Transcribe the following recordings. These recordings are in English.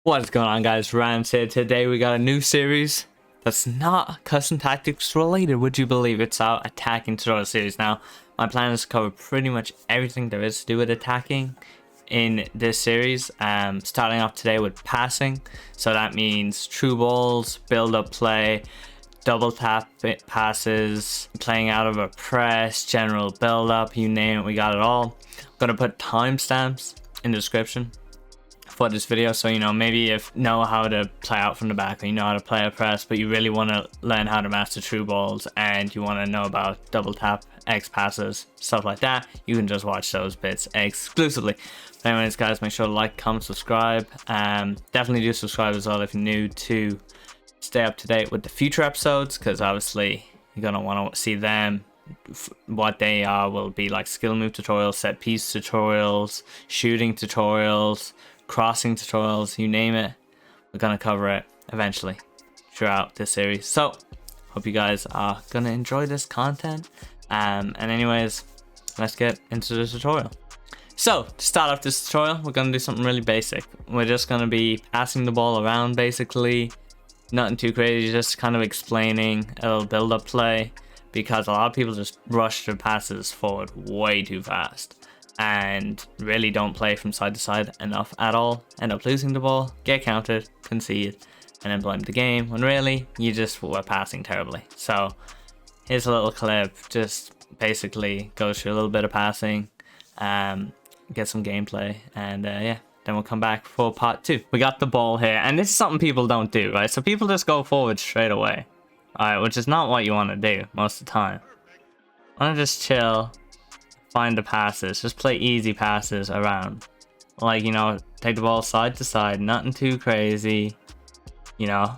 What's going on, guys? Rannerz here. Today we got a new series that's not custom tactics related, would you believe. It's our attacking tutorial series. Now my plan is to cover pretty much everything there is to do with attacking in this series, starting off today with passing. So that means true balls, build up play, double tap passes, playing out of a press, general build up, you name it, we got it all. I'm gonna put timestamps in the description for this video, so you know, maybe if you know how to play out from the back, or you know how to play a press, but you really want to learn how to master true balls and you want to know about double tap, X passes, stuff like that, you can just watch those bits exclusively. But anyways, guys, make sure to like, comment, subscribe. Definitely do subscribe as well if you're new, to stay up to date with the future episodes, because obviously you're gonna want to see them. What they are will be like skill move tutorials, set piece tutorials, shooting tutorials, crossing tutorials, you name it, we're gonna cover it eventually throughout this series. So hope you guys are gonna enjoy this content, and anyways, let's get into the tutorial. So to start off this tutorial, we're gonna do something really basic. We're just gonna be passing the ball around, basically nothing too crazy, just kind of explaining a little build-up play, because a lot of people just rush their passes forward way too fast and really don't play from side to side enough at all, end up losing the ball, get counted, concede, and then blame the game, when really you just were passing terribly. So here's a little clip, just basically goes through a little bit of passing, get some gameplay, and yeah, then we'll come back for part 2. We got the ball here, and this is something people don't do, right? So people just go forward straight away, alright, which is not what you want to do most of the time. I want to just chill, find the passes, just play easy passes around, like, you know, take the ball side to side, nothing too crazy, you know,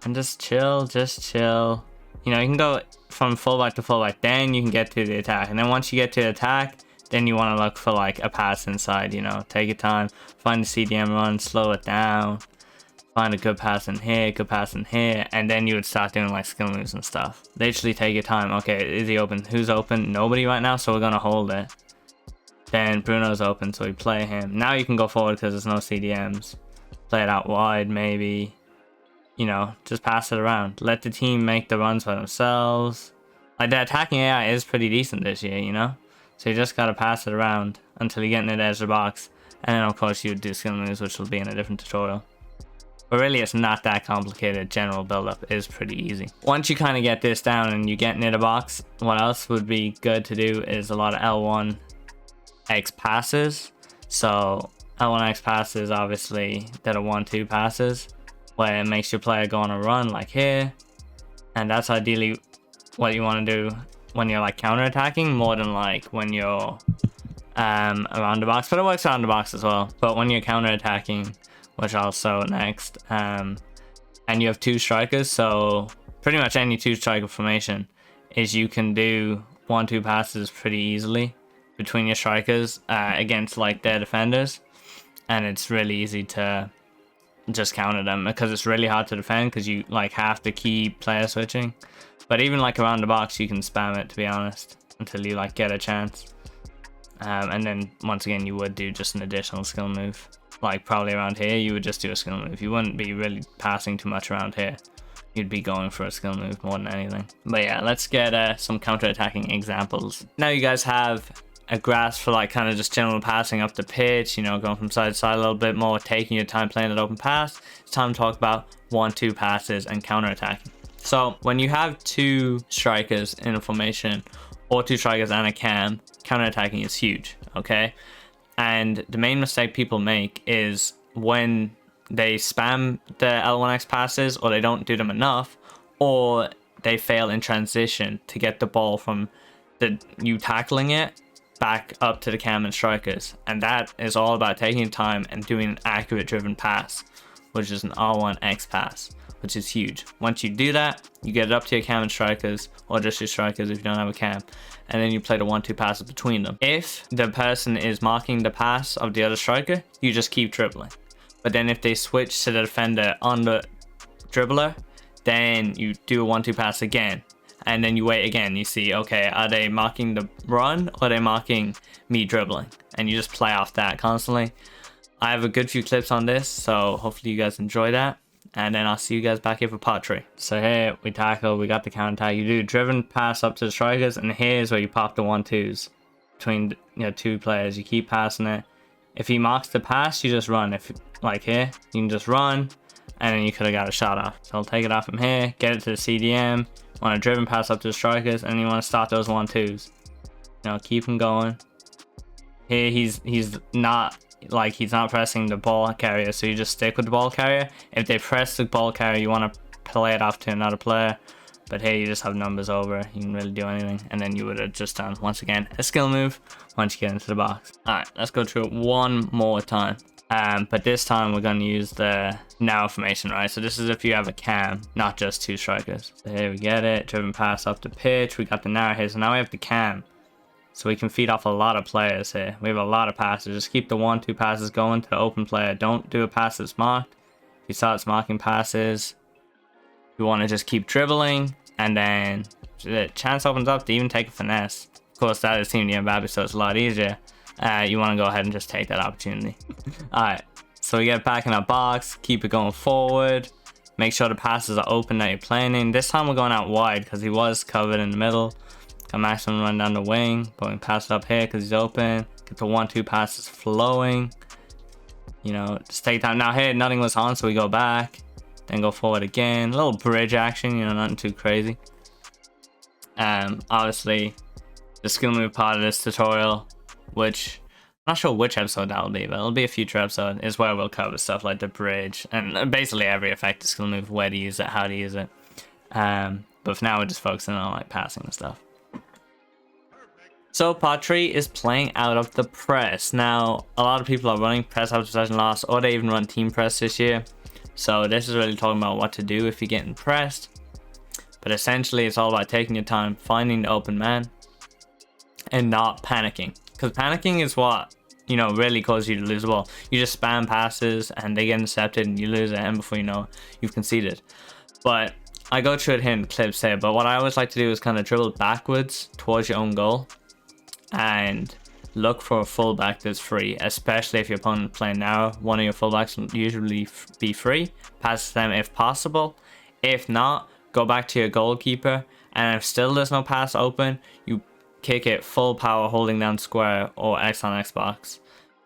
and just chill, you know. You can go from fullback to fullback, then you can get to the attack, and then once you get to the attack, then you want to look for like a pass inside, you know, take your time, find the CDM run, slow it down, find a good pass in here, good pass in here, and then you would start doing like skill moves and stuff. Literally take your time. Okay, is he open? Who's open? Nobody right now, so we're gonna hold it. Then Bruno's open, so we play him. Now you can go forward because there's no CDMs. Play it out wide, maybe. You know, just pass it around. Let the team make the runs by themselves. Like, the attacking AI is pretty decent this year, you know? So you just gotta pass it around until you get near the edge of the box. And then of course you would do skill moves, which will be in a different tutorial. But really, it's not that complicated. General build-up is pretty easy. Once you kind of get this down and you get near the box, what else would be good to do is a lot of L1 X passes. So L1 X passes, obviously, that are 1-2 passes, where it makes your player go on a run like here. And that's ideally what you want to do when you're like counter-attacking, more than like when you're around the box. But it works around the box as well. But when you're counter-attacking, which I'll show next, and you have 2 strikers, so pretty much any 2-striker formation is you can do 1-2 passes pretty easily between your strikers against like their defenders, and it's really easy to just counter them, because it's really hard to defend because you like have to keep player switching. But even like around the box, you can spam it, to be honest, until you like get a chance, and then once again you would do just an additional skill move. Like probably around here, you would just do a skill move. You wouldn't be really passing too much around here. You'd be going for a skill move more than anything. But yeah, let's get some counter-attacking examples. Now you guys have a grasp for like kind of just general passing up the pitch, you know, going from side to side a little bit more, taking your time playing that open pass. It's time to talk about 1-2 passes and counter-attacking. So when you have 2 strikers in a formation, or 2 strikers and a cam, counter-attacking is huge, okay? And the main mistake people make is when they spam the L1X passes, or they don't do them enough, or they fail in transition to get the ball from you tackling it back up to the cam and strikers. And that is all about taking time and doing an accurate driven pass, which is an R1X pass, which is huge. Once you do that, you get it up to your cam and strikers, or just your strikers if you don't have a cam, and then you play the 1-2 passes between them. If the person is marking the pass of the other striker, you just keep dribbling. But then if they switch to the defender on the dribbler, then you do a 1-2 pass again, and then you wait again. You see, okay, are they marking the run, or are they marking me dribbling? And you just play off that constantly. I have a good few clips on this, so hopefully you guys enjoy that. And then I'll see you guys back here for part 3. So here we tackle, we got the counter tag. You do driven pass up to the strikers, and here's where you pop the 1-2s between two players. You keep passing it. If he marks the pass, you just run. If like here, you can just run, and then you could have got a shot off. So I'll take it off from here, get it to the CDM. Want a driven pass up to the strikers, and you want to start those 1-2s. Keep him going. Here he's not pressing the ball carrier, so you just stick with the ball carrier. If they press the ball carrier, you want to play it off to another player. But here you just have numbers over. You can really do anything. And then you would have just done, once again, a skill move once you get into the box. Alright, let's go through it one more time. But this time we're going to use the now formation, right? So this is if you have a cam, not just 2 strikers. So here we get it. Driven pass up the pitch. We got the now here. So now we have the cam. So we can feed off a lot of players here. We have a lot of passes. Just keep the 1-2 passes going to the open player. Don't do a pass that's marked. If you start marking passes, you want to just keep dribbling. And then the chance opens up to even take a finesse. Of course, that is Team Mbappe, so it's a lot easier. You want to go ahead and just take that opportunity. Alright, so we get back in our box. Keep it going forward. Make sure the passes are open that you're playing in. This time we're going out wide because he was covered in the middle. Got maximum run down the wing, but we can pass it up here because he's open. Get the 1-2 passes flowing. Just take time. Now here, nothing was on, so we go back. Then go forward again. A little bridge action, nothing too crazy. Obviously, the skill move part of this tutorial, which I'm not sure which episode that'll be, but it'll be a future episode, is where we'll cover stuff like the bridge and basically every effective skill move, where to use it, how to use it. But for now, we're just focusing on like passing and stuff. So part 3 is playing out of the press. Now, a lot of people are running press after possession loss, or they even run team press this year. So this is really talking about what to do if you're getting pressed. But essentially, it's all about taking your time, finding the open man, and not panicking. Because panicking is what, really causes you to lose the ball. You just spam passes, and they get intercepted, and you lose it, and before you know, you've conceded. But I go through it here in clips here, but what I always like to do is kind of dribble backwards towards your own goal. And look for a fullback that's free, especially if your opponent playing narrow. One of your fullbacks will usually be free. Pass them if possible. If not, go back to your goalkeeper, and if still there's no pass open, you kick it full power holding down square or X on Xbox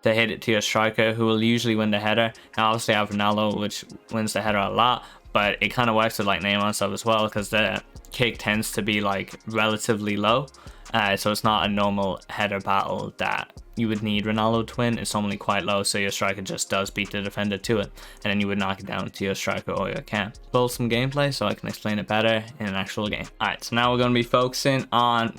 to hit it to your striker, who will usually win the header. Now obviously I have Ronaldo, which wins the header a lot, but it kind of works with like Neymar and stuff as well, because the kick tends to be like relatively low. So it's not a normal header battle that you would need Ronaldo to win. It's normally quite low, so your striker just does beat the defender to it, and then you would knock it down to your striker or your cam. Build some gameplay so I can explain it better in an actual game. Alright, so now we're going to be focusing on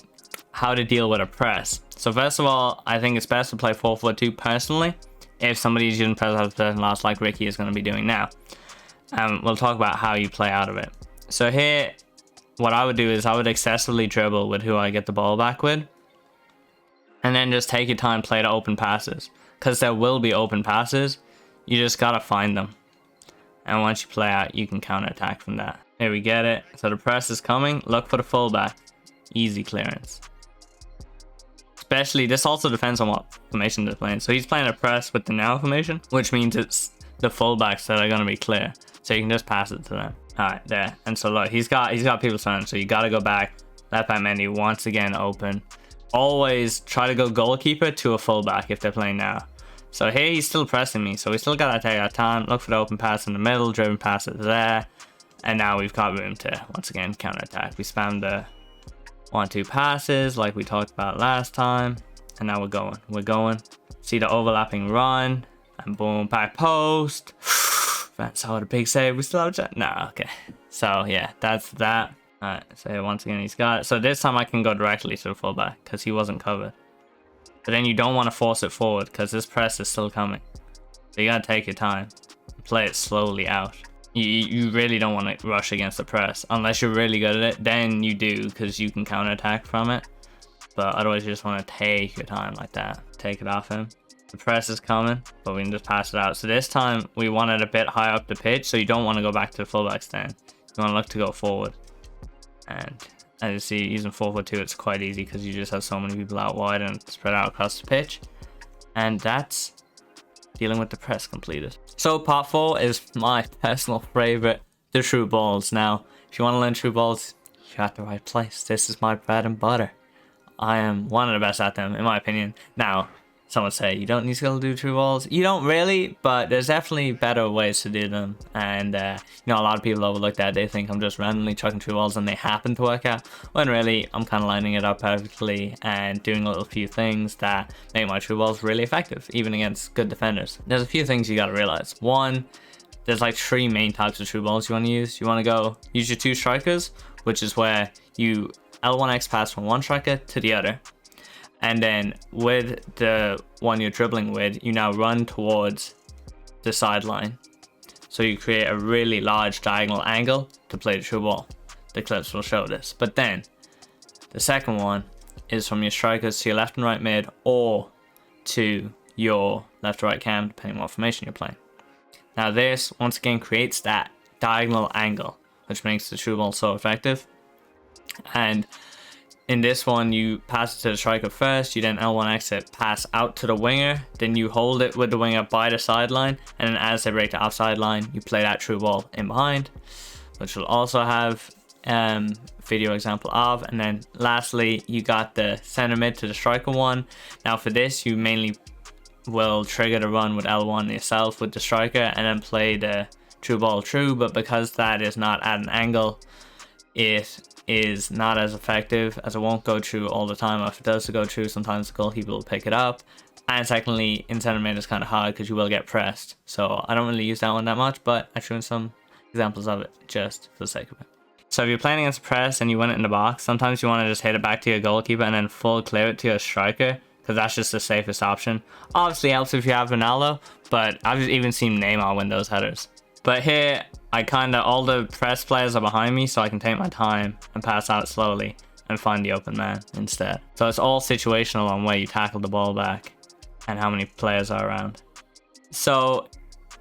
how to deal with a press. So first of all, I think it's best to play 4-4-2 personally, if somebody's using press after possession loss like Ricky is going to be doing now. We'll talk about how you play out of it. So here, what I would do is I would excessively dribble with who I get the ball back with, and then just take your time, play the open passes, because there will be open passes. You just gotta find them, and once you play out, you can counter attack from that. Here we get it. So the press is coming. Look for the fullback. Easy clearance. Especially, this also depends on what formation they're playing. So he's playing a press with the now formation, which means it's the fullbacks that are gonna be clear. So you can just pass it to them. Alright, there. And so look, he's got people surrounded, so you gotta go back. Left back menu once again open. Always try to go goalkeeper to a fullback if they're playing now. So here he's still pressing me, so we still gotta take our time. Look for the open pass in the middle, driven pass it there. And now we've got room to once again counter attack. We spam the 1-2 passes like we talked about last time. And now we're going. See the overlapping run. And boom, back post. That's how the big save. We still have a chat. Nah, okay. So yeah, that's that. Alright, so once again he's got it. So this time I can go directly to the fullback because he wasn't covered. But then you don't want to force it forward because this press is still coming. So you gotta take your time. Play it slowly out. You really don't want to rush against the press. Unless you're really good at it, then you do, because you can counter attack from it. But otherwise you just want to take your time like that. Take it off him. The press is coming, but we can just pass it out. So this time we want it a bit higher up the pitch, so you don't want to go back to the fullback stand. You want to look to go forward. And as you see, using 4-4-2, it's quite easy because you just have so many people out wide and spread out across the pitch. And that's dealing with the press completed. So part 4 is my personal favorite, the true balls. Now, if you want to learn true balls, you're at the right place. This is my bread and butter. I am one of the best at them, in my opinion. Now, some would say you don't need skill to do true balls. You don't really, but there's definitely better ways to do them. And, you know, a lot of people overlook that. They think I'm just randomly chucking true balls and they happen to work out. When really, I'm kind of lining it up perfectly and doing a little few things that make my true balls really effective, even against good defenders. There's a few things you got to realize. One, there's like 3 main types of true balls you want to use. You want to go use your 2 strikers, which is where you L1X pass from one striker to the other. And then with the one you're dribbling with, you now run towards the sideline. So you create a really large diagonal angle to play the true ball. The clips will show this. But then the second one is from your strikers to your left and right mid, or to your left or right cam, depending on what formation you're playing. Now this, once again, creates that diagonal angle, which makes the true ball so effective. And in this one, you pass it to the striker first, you then L1X it, pass out to the winger, then you hold it with the winger by the sideline, and then as they break the outside line, you play that true ball in behind, which will also have video example of. And then lastly, you got the center mid to the striker one. Now for this, you mainly will trigger the run with L1 yourself with the striker, and then play the true ball true, but because that is not at an angle, it is not as effective, as it won't go true all the time. If it does go true, sometimes the goalkeeper will pick it up. And secondly, in center mid is kind of hard because you will get pressed. So I don't really use that one that much, but I threw in some examples of it just for the sake of it. So if you're playing against press and you win it in the box, sometimes you want to just hit it back to your goalkeeper and then full clear it to your striker, because that's just the safest option. Obviously helps if you have Ronaldo, but I've even seen Neymar win those headers. But here, all the press players are behind me, so I can take my time and pass out slowly and find the open man instead. So it's all situational on where you tackle the ball back and how many players are around. So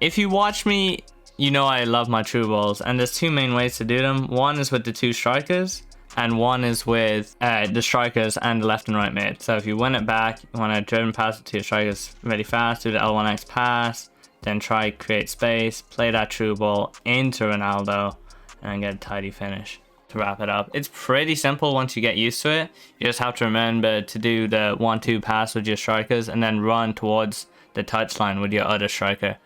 if you watch me, you know I love my true balls, and there's 2 main ways to do them. One is with the 2 strikers, and one is with the strikers and the left and right mid. So if you win it back, you want to driven pass it to your strikers really fast, do the L1X pass, then try create space, play that true ball into Ronaldo, and get a tidy finish to wrap it up. It's pretty simple once you get used to it. You just have to remember to do the 1-2 pass with your strikers and then run towards the touchline with your other striker,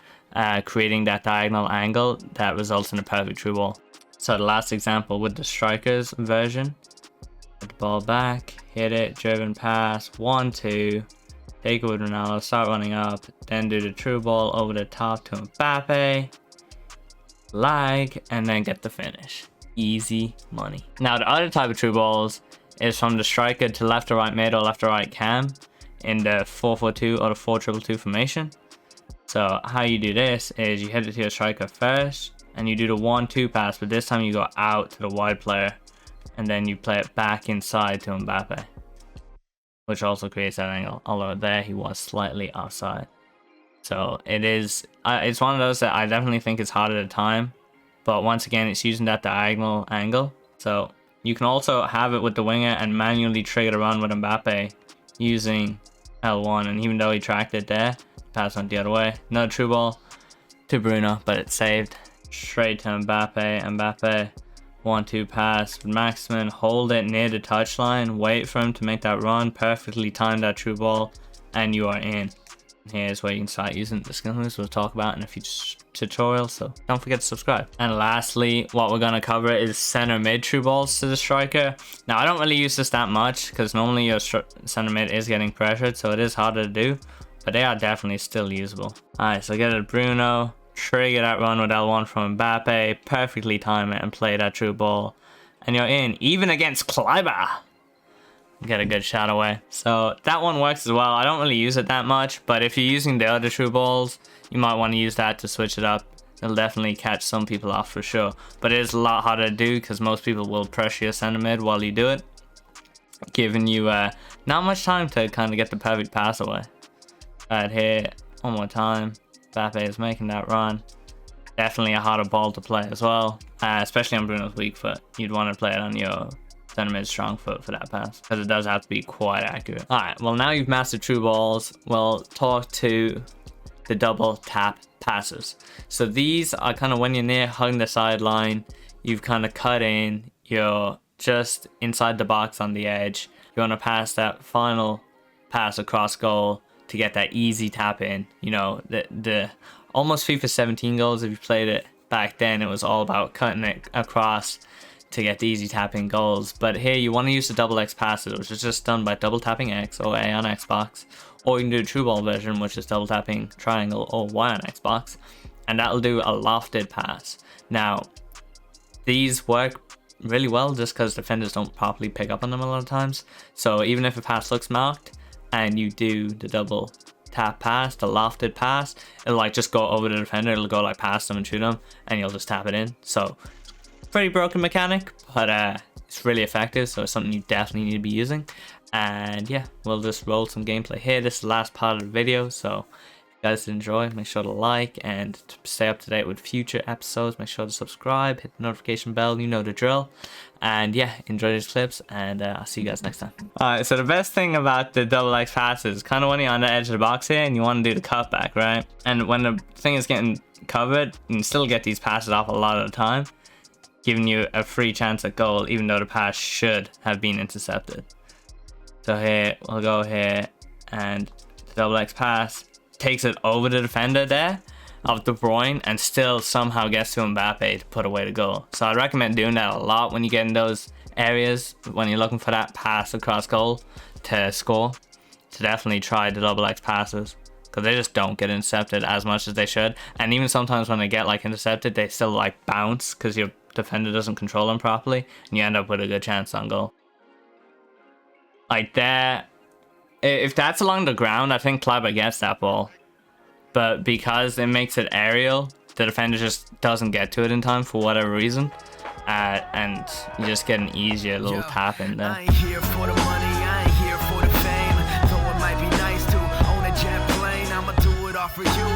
creating that diagonal angle that results in a perfect true ball. So the last example with the strikers version, put the ball back, hit it, driven pass, 1-2, take it with Ronaldo, start running up, then do the true ball over the top to Mbappe, lag, and then get the finish. Easy money. Now the other type of true balls is from the striker to left or right mid or left or right cam in the 4-4-2 or the 4-2-2 formation. So how you do this is you hit it to your striker first, and you do the 1-2 pass, but this time you go out to the wide player, and then you play it back inside to Mbappe, which also creates that angle, although there he was slightly offside. So it's one of those that I definitely think is hard at a time, but once again, it's using that diagonal angle. So you can also have it with the winger and manually trigger the run with Mbappe using L1, and even though he tracked it there, pass went the other way. Another true ball to Bruno, but it's saved. Straight to Mbappe, 1-2 pass with Maximin, hold it near the touchline, wait for him to make that run, perfectly time that true ball, and you are in. Here's where you can start using the skill moves we'll talk about in a future tutorial, so don't forget to subscribe. And lastly, what we're going to cover is center mid true balls to the striker. Now I don't really use this that much because normally your center mid is getting pressured, so it is harder to do, but they are definitely still usable. Alright, so get it Bruno, trigger that run with L1 from Mbappe, perfectly time it and play that true ball, and you're in, even against Kleiber. Get a good shot away. So that one works as well. I don't really use it that much, but if you're using the other true balls, you might want to use that to switch it up. It'll definitely catch some people off for sure, but it is a lot harder to do because most people will pressure your center mid while you do it, giving you not much time to kind of get the perfect pass away. Right here, one more time. Mbappe is making that run. Definitely a harder ball to play as well, especially on Bruno's weak foot. You'd want to play it on your center mid strong foot for that pass, because it does have to be quite accurate. Alright, well now you've mastered true balls, we'll talk to the double tap passes. So these are kind of when you're near hugging the sideline, you've kind of cut in, you're just inside the box on the edge. You want to pass that final pass across goal to get that easy tap in. You know, the almost FIFA 17 goals, if you played it back then, it was all about cutting it across to get the easy tap in goals. But here you want to use the double X passes, which is just done by double tapping X or A on Xbox, or you can do the true ball version, which is double tapping triangle or Y on Xbox, and that'll do a lofted pass. Now these work really well just because defenders don't properly pick up on them a lot of times. So even if a pass looks marked and you do the double tap pass, the lofted pass, it'll like just go over the defender, it'll go like past them and shoot them, and you'll just tap it in. So pretty broken mechanic, but it's really effective, so it's something you definitely need to be using. And yeah, we'll just roll some gameplay here. This is the last part of the video, so if you guys enjoy, make sure to like, and to stay up to date with future episodes, make sure to subscribe, hit the notification bell, you know the drill. And yeah, enjoy these clips, and I'll see you guys next time. Alright, so the best thing about the double X passes is kind of when you're on the edge of the box here and you want to do the cutback, right? And when the thing is getting covered, you can still get these passes off a lot of the time, giving you a free chance at goal, even though the pass should have been intercepted. So here, we'll go here, and the double X pass takes it over the defender there of De Bruyne and still somehow gets to Mbappe to put away the goal. So I recommend doing that a lot when you get in those areas, when you're looking for that pass across goal to score, to definitely try the double X passes, because they just don't get intercepted as much as they should. And even sometimes when they get like intercepted, they still like bounce because your defender doesn't control them properly, and you end up with a good chance on goal. Like there, if that's along the ground, I think Kleber gets that ball. But because it makes it aerial, the defender just doesn't get to it in time for whatever reason. And you just get an easier little tap in there. I ain't here for the money, I ain't here for the fame. Though it might be nice to own a jet plane, I'ma do it all for you.